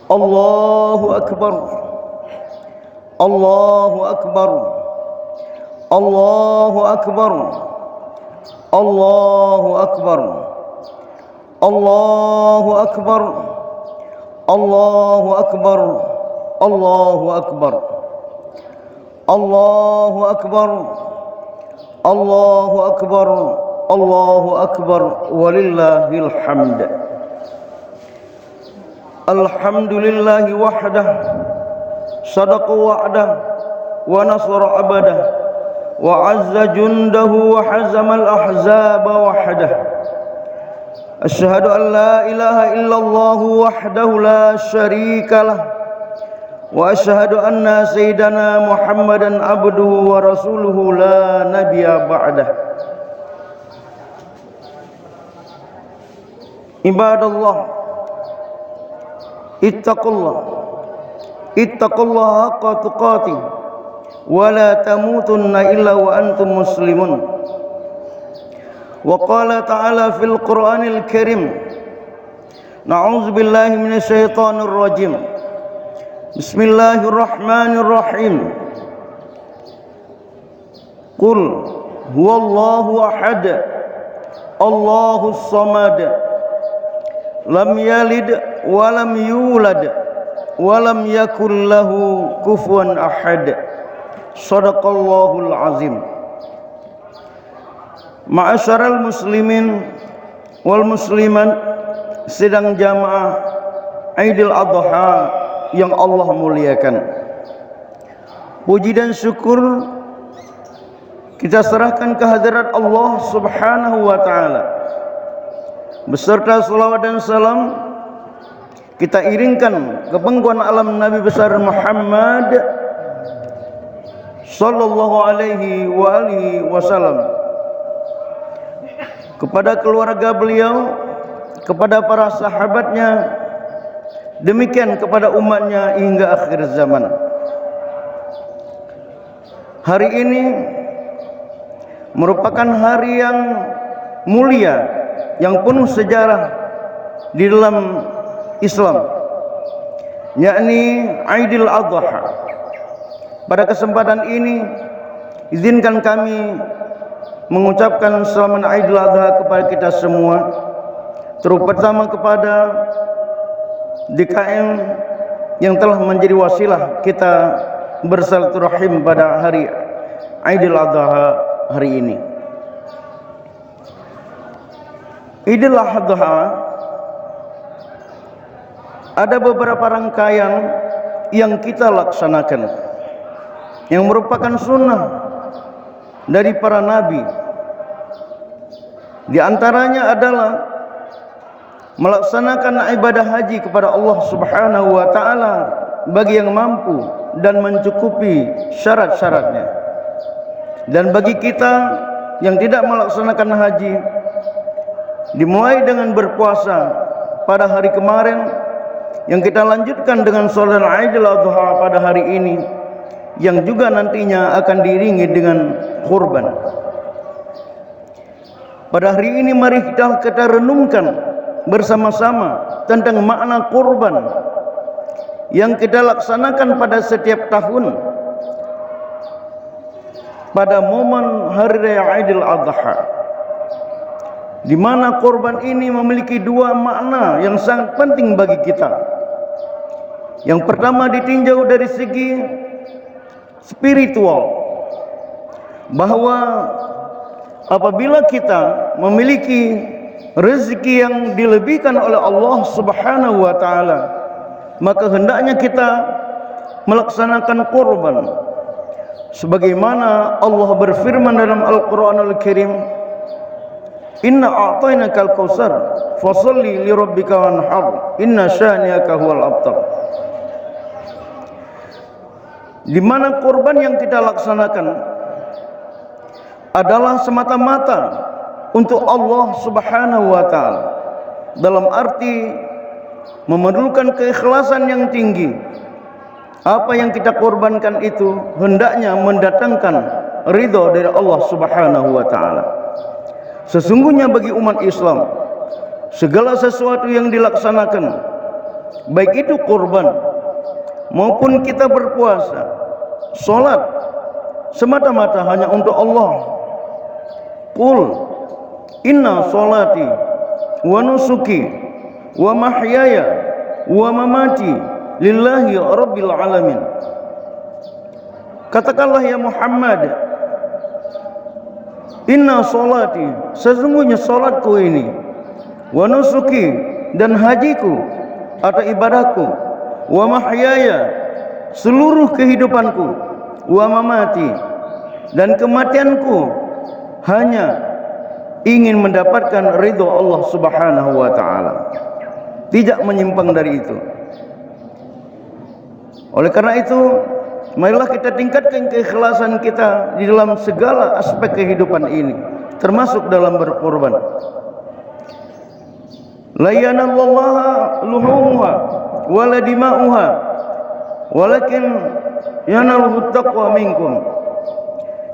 Allahu Akbar, Allahu Akbar, Allahu Akbar, Allahu Akbar, Allahu Akbar, Allahu Akbar, Allahu Akbar, Allahu Akbar, Allahu Akbar, Allahu Akbar, walillahil hamd. Alhamdulillahi wahdah, sadaqa wa'dah, wa nasara abadah, wa azza jundahu, wa hazamal ahzaba wahdah. Asyhadu an la ilaha illallah wahdahu la syarika lah, wa asyhadu anna sayyidana Muhammadan abduhu wa rasuluhu la nabiyya ba'dah. Ibadallah, ittaqullah haqqa tuqatih wa la tamutunna illa wa antum muslimun. Wa qala ta'ala fil Qur'anil Karim, na'udzu billahi minasy syaithanir rajim. Bismillahirrahmanirrahim. Qul huwallahu ahad, Allahus samad, lam yalid wa lam yulad wa lam yakul lahu kufuwan ahad. Shadaqallahul azim. Ma'asyaral muslimin wal muslimat, sidang jamaah Aidil Adha yang Allah muliakan, puji dan syukur kita serahkan ke hadirat Allah Subhanahu wa taala, beserta salawat dan salam kita iringkan ke penggawa alam Nabi besar Muhammad sallallahu alaihi wa alihi wasallam, kepada keluarga beliau, kepada para sahabatnya, demikian kepada umatnya hingga akhir zaman. Hari ini merupakan hari yang mulia, yang penuh sejarah di dalam Islam, yakni Aidil Adha. Pada kesempatan ini izinkan kami mengucapkan selamat Aidil Adha kepada kita semua, terutama kepada DKM yang telah menjadi wasilah kita bersilaturahim pada hari Aidil Adha hari ini. Idul Adha ada beberapa rangkaian yang kita laksanakan, yang merupakan sunnah dari para nabi. Di antaranya adalah melaksanakan ibadah haji kepada Allah Subhanahu wa taala bagi yang mampu dan mencukupi syarat-syaratnya. Dan bagi kita yang tidak melaksanakan haji, dimulai dengan berpuasa pada hari kemarin, yang kita lanjutkan dengan salat Aidil Adha pada hari ini, yang juga nantinya akan diiringi dengan kurban. Pada hari ini mari kita renungkan bersama-sama tentang makna kurban yang kita laksanakan pada setiap tahun pada momen hari raya Aidil Adha, di mana kurban ini memiliki dua makna yang sangat penting bagi kita. Yang pertama ditinjau dari segi spiritual, bahwa apabila kita memiliki rezeki yang dilebihkan oleh Allah Subhanahu wa taala, maka hendaknya kita melaksanakan kurban. Sebagaimana Allah berfirman dalam Al-Qur'anul Karim, Inna a'tainakal kautsar fasholli li rabbika wanhar inna syani'aka huwal abtar. Di mana kurban yang kita laksanakan adalah semata-mata untuk Allah Subhanahu wa taala, dalam arti memerlukan keikhlasan yang tinggi. Apa yang kita korbankan itu hendaknya mendatangkan ridha dari Allah Subhanahu wa taala. Sesungguhnya bagi umat Islam, segala sesuatu yang dilaksanakan baik itu kurban maupun kita berpuasa, solat, semata-mata hanya untuk Allah. Qul inna solati wa nusuki wa mahyaya wa mamati lillahi rabbil alamin. Katakanlah ya Muhammad, inna solati, sesungguhnya solatku ini, wa nusuki, dan hajiku atau ibadahku, wa mahyaya, seluruh kehidupanku, wa mamati, dan kematianku hanya ingin mendapatkan ridho Allah Subhanahu wa ta'ala, tidak menyimpang dari itu. Oleh karena itu, marilah kita tingkatkan keikhlasan kita di dalam segala aspek kehidupan ini, termasuk dalam berkorban. La yanallaha luhumuha wala dima'uha walakin yanaluhu taqwa minkum.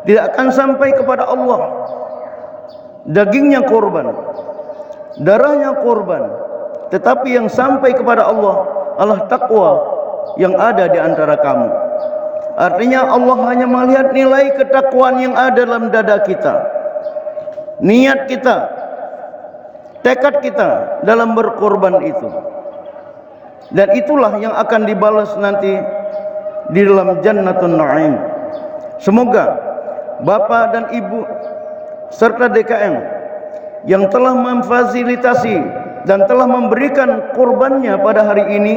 Tidak akan sampai kepada Allah dagingnya korban, darahnya korban, tetapi yang sampai kepada Allah adalah takwa yang ada di antara kamu. Artinya Allah hanya melihat nilai ketakwaan yang ada dalam dada kita, niat kita, tekad kita dalam berkorban itu. Dan itulah yang akan dibalas nanti di dalam Jannatun Na'im. Semoga Bapak dan Ibu serta DKM yang telah memfasilitasi dan telah memberikan korbannya pada hari ini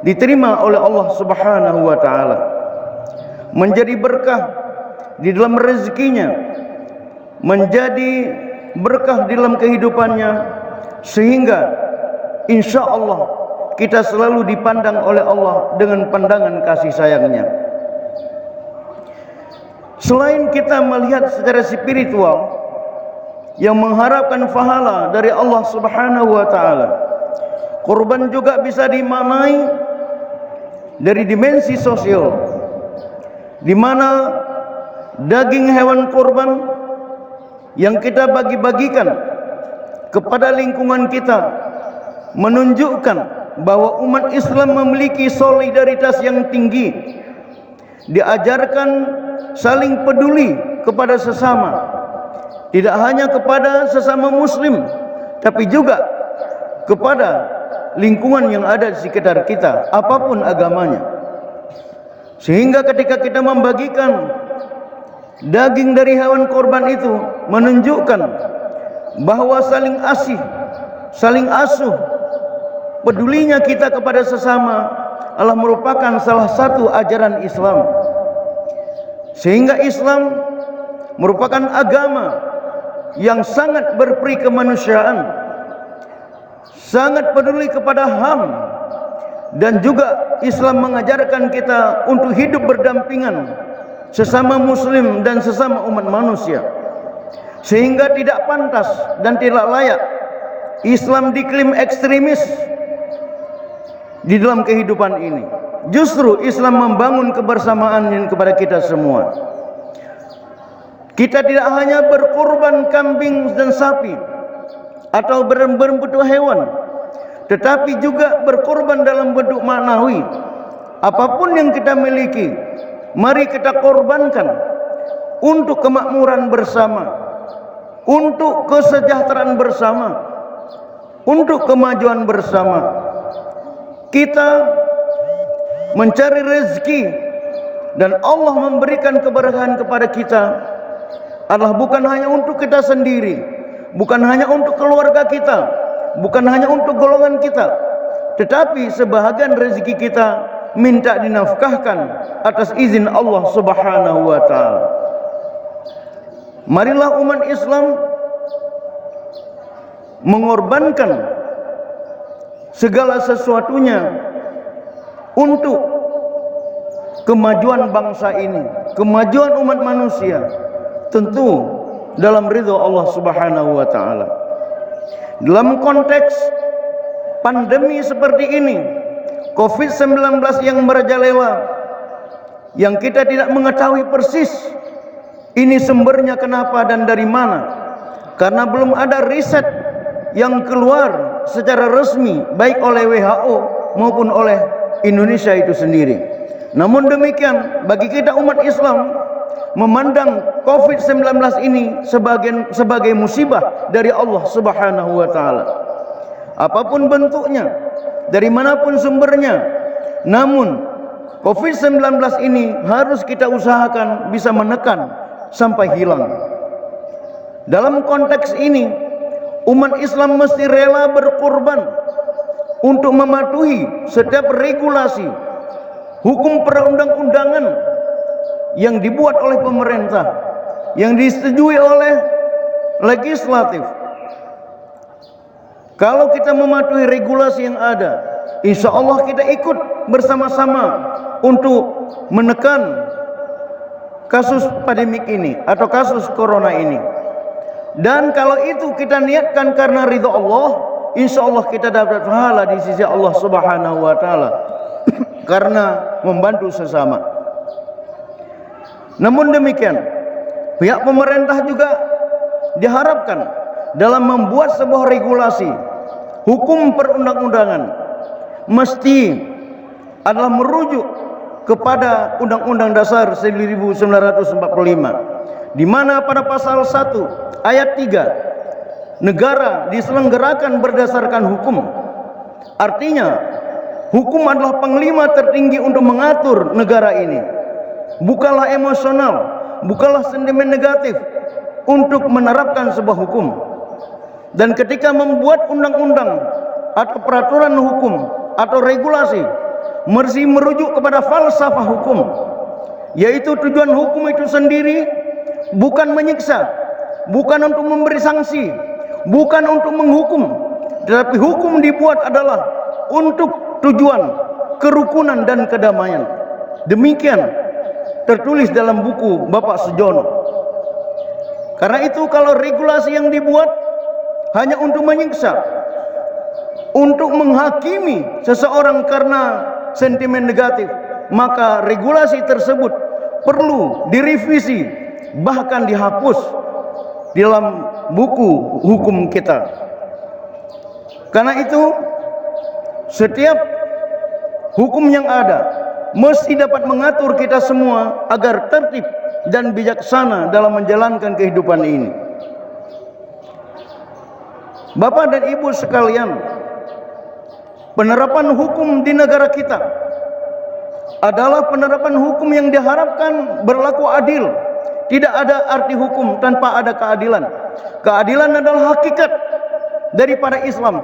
diterima oleh Allah Subhanahu wa ta'ala, menjadi berkah di dalam rezekinya, menjadi berkah di dalam kehidupannya, sehingga insya Allah kita selalu dipandang oleh Allah dengan pandangan kasih sayangnya. Selain kita melihat secara spiritual yang mengharapkan pahala dari Allah Subhanahu wa ta'ala, korban juga bisa dimaknai dari dimensi sosial, di mana daging hewan korban yang kita bagi-bagikan kepada lingkungan kita menunjukkan bahwa umat Islam memiliki solidaritas yang tinggi, diajarkan saling peduli kepada sesama, tidak hanya kepada sesama muslim, tapi juga kepada lingkungan yang ada di sekitar kita, apapun agamanya. Sehingga ketika kita membagikan daging dari hewan korban itu, menunjukkan bahwa saling asih, saling asuh, pedulinya kita kepada sesama adalah merupakan salah satu ajaran Islam. Sehingga Islam merupakan agama yang sangat berperi kemanusiaan, sangat peduli kepada HAM, dan juga Islam mengajarkan kita untuk hidup berdampingan sesama muslim dan sesama umat manusia. Sehingga tidak pantas dan tidak layak Islam diklaim ekstremis di dalam kehidupan ini. Justru Islam membangun kebersamaan kepada kita semua. Kita tidak hanya berkorban kambing dan sapi atau berbentuk hewan, tetapi juga berkorban dalam bentuk maknawi. Apapun yang kita miliki, mari kita korbankan untuk kemakmuran bersama, untuk kesejahteraan bersama, untuk kemajuan bersama. Kita mencari rezeki dan Allah memberikan keberkahan kepada kita adalah bukan hanya untuk kita sendiri, bukan hanya untuk keluarga kita, bukan hanya untuk golongan kita, tetapi sebahagian rezeki kita minta dinafkahkan atas izin Allah Subhanahu wa ta'ala. Marilah umat Islam mengorbankan segala sesuatunya untuk kemajuan bangsa ini, kemajuan umat manusia, tentu dalam ridha Allah Subhanahu wa ta'ala. Dalam konteks pandemi seperti ini, COVID-19 yang merajalela, yang kita tidak mengetahui persis ini sumbernya kenapa dan dari mana, karena belum ada riset yang keluar secara resmi baik oleh WHO maupun oleh Indonesia itu sendiri. Namun demikian, bagi kita umat Islam memandang COVID-19 ini sebagai musibah dari Allah Subhanahu wa taala. Apapun bentuknya, dari manapun sumbernya, namun COVID-19 ini harus kita usahakan bisa menekan sampai hilang. Dalam konteks ini, umat Islam mesti rela berkorban untuk mematuhi setiap regulasi hukum perundang-undangan yang dibuat oleh pemerintah, yang disetujui oleh legislatif. Kalau kita mematuhi regulasi yang ada, insya Allah kita ikut bersama-sama untuk menekan kasus pandemik ini atau kasus corona ini. Dan kalau itu kita niatkan karena ridha Allah, insya Allah kita dapat pahala di sisi Allah Subhanahu wa taala karena membantu sesama. Namun demikian, pihak pemerintah juga diharapkan dalam membuat sebuah regulasi hukum perundang-undangan mesti adalah merujuk kepada Undang-Undang Dasar 1945, di mana pada pasal 1 ayat 3 negara diselenggarakan berdasarkan hukum. Artinya hukum adalah panglima tertinggi untuk mengatur negara ini. Bukanlah emosional, bukanlah sentimen negatif untuk menerapkan sebuah hukum. Dan ketika membuat undang-undang atau peraturan hukum atau regulasi, mesti merujuk kepada falsafah hukum, yaitu tujuan hukum itu sendiri bukan menyiksa, bukan untuk memberi sanksi, bukan untuk menghukum, tetapi hukum dibuat adalah untuk tujuan kerukunan dan kedamaian. Demikian tertulis dalam buku Bapak Sujono. Karena itu kalau regulasi yang dibuat hanya untuk menyiksa, untuk menghakimi seseorang karena sentimen negatif, maka regulasi tersebut perlu direvisi, bahkan dihapus di dalam buku hukum kita. Karena itu setiap hukum yang ada mesti dapat mengatur kita semua agar tertib dan bijaksana dalam menjalankan kehidupan ini. Bapak dan Ibu sekalian, penerapan hukum di negara kita adalah penerapan hukum yang diharapkan berlaku adil. Tidak ada arti hukum tanpa ada keadilan. Keadilan adalah hakikat daripada Islam.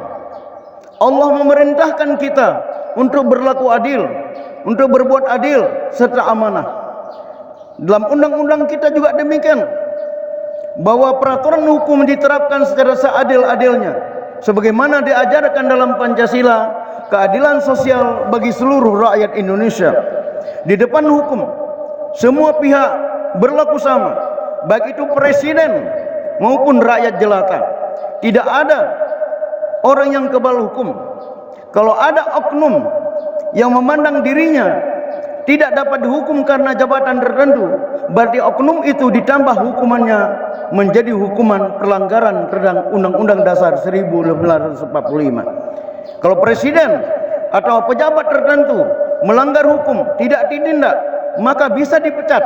Allah memerintahkan kita untuk berlaku adil, untuk berbuat adil serta amanah. Dalam undang-undang kita juga demikian, bahwa peraturan hukum diterapkan secara seadil-adilnya, sebagaimana diajarkan dalam Pancasila, keadilan sosial bagi seluruh rakyat Indonesia. Di depan hukum, semua pihak berlaku sama, baik itu presiden maupun rakyat jelata. Tidak ada orang yang kebal hukum. Kalau ada oknum yang memandang dirinya tidak dapat dihukum karena jabatan tertentu, berarti oknum itu ditambah hukumannya menjadi hukuman pelanggaran terhadap Undang-Undang Dasar 1945. Kalau presiden atau pejabat tertentu melanggar hukum, tidak ditindak, maka bisa dipecat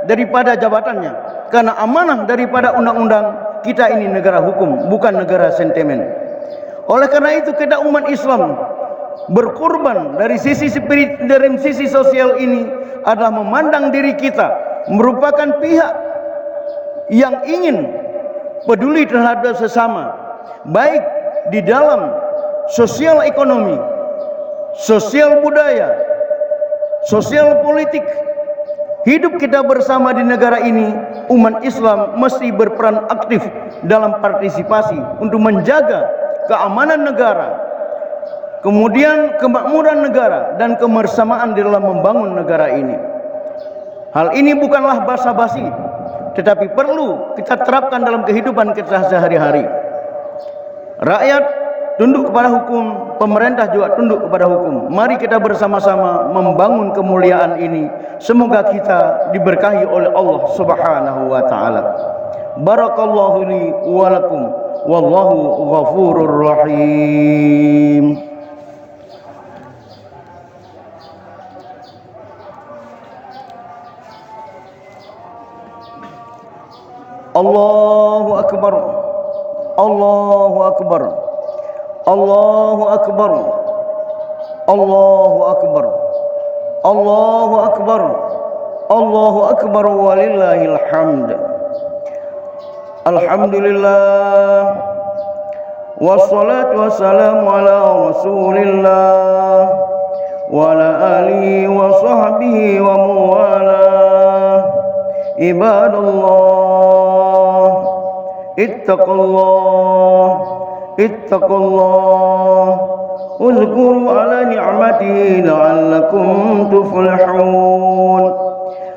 daripada jabatannya. Karena amanah daripada undang-undang, kita ini negara hukum, bukan negara sentimen. Oleh karena itu kita umat Islam berkorban dari sisi spirit, dari sisi sosial ini adalah memandang diri kita merupakan pihak yang ingin peduli terhadap sesama, baik di dalam sosial ekonomi, sosial budaya, sosial politik. Hidup kita bersama di negara ini, umat Islam mesti berperan aktif dalam partisipasi untuk menjaga keamanan negara, kemudian kemakmuran negara dan kebersamaan di dalam membangun negara ini. Hal ini bukanlah basa-basi, tetapi perlu kita terapkan dalam kehidupan kita sehari-hari. Rakyat tunduk kepada hukum, pemerintah juga tunduk kepada hukum. Mari kita bersama-sama membangun kemuliaan ini. Semoga kita diberkahi oleh Allah Subhanahu wa taala. Barakallahu li wa lakum wallahu ghafurur rahim. Allahu akbar, Allahu akbar, Allahu akbar, Allahu akbar, Allahu akbar, Allahu akbar, walillahil hamd. Alhamdulillah, wassalatu wassalamu ala rasulillah wa ala alihi wa sahbihi wa mawalah. Ibadallah, ittaqullah, ittaqullah, uzkuru ala ni'matihi la'allakum tuflihun.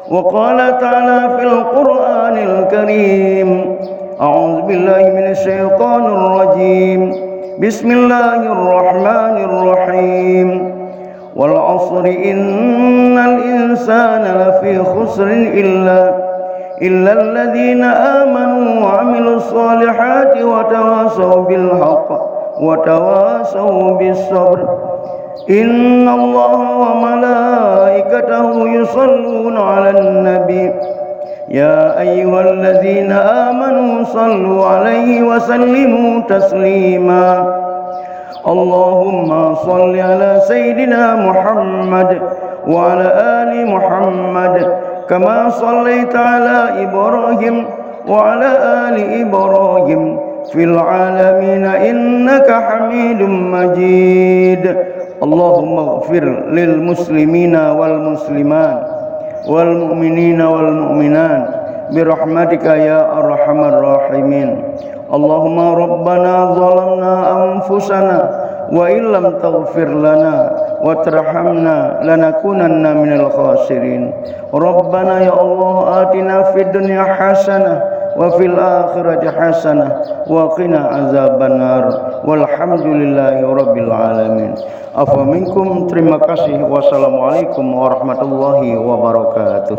Wa qala ta'ala fil Qur'anil Karim, a'udzu billahi minasy syaithanir rajim. Bismillahirrahmanirrahim. Wal 'asri innal insana lafi khusrin illa alladhina amanu wa 'amilus solihati wa tawasaw bil haqq wa tawasaw bis sabr. Innallaha wa malaikatahu yusalluna 'alan nabi ya ayyuhalladzina amanu sallu 'alaihi wa sallimu taslima. Allahumma salli ala sayyidina Muhammad wa ala ali Muhammad kama sallaita ala Ibrahim wa ala ali Ibrahim fil alamin innaka Hamidum Majid. Allahumma ighfir lil muslimina wal muslimat wal mu'minina wal mu'minat birahmatika ya arhamar rahimin. Allahumma rabbana zalamna anfusana wa illam taghfir lana wa tarhamna lanakunanna minal khasirin. Rabbana ya Allah atina fid dunya hasanah wa fil akhirati hasanah wa qina azabannar. Walhamdulillahi rabbil alamin. Afa minkum, terima kasih. Wassalamualaikum warahmatullahi wabarakatuh.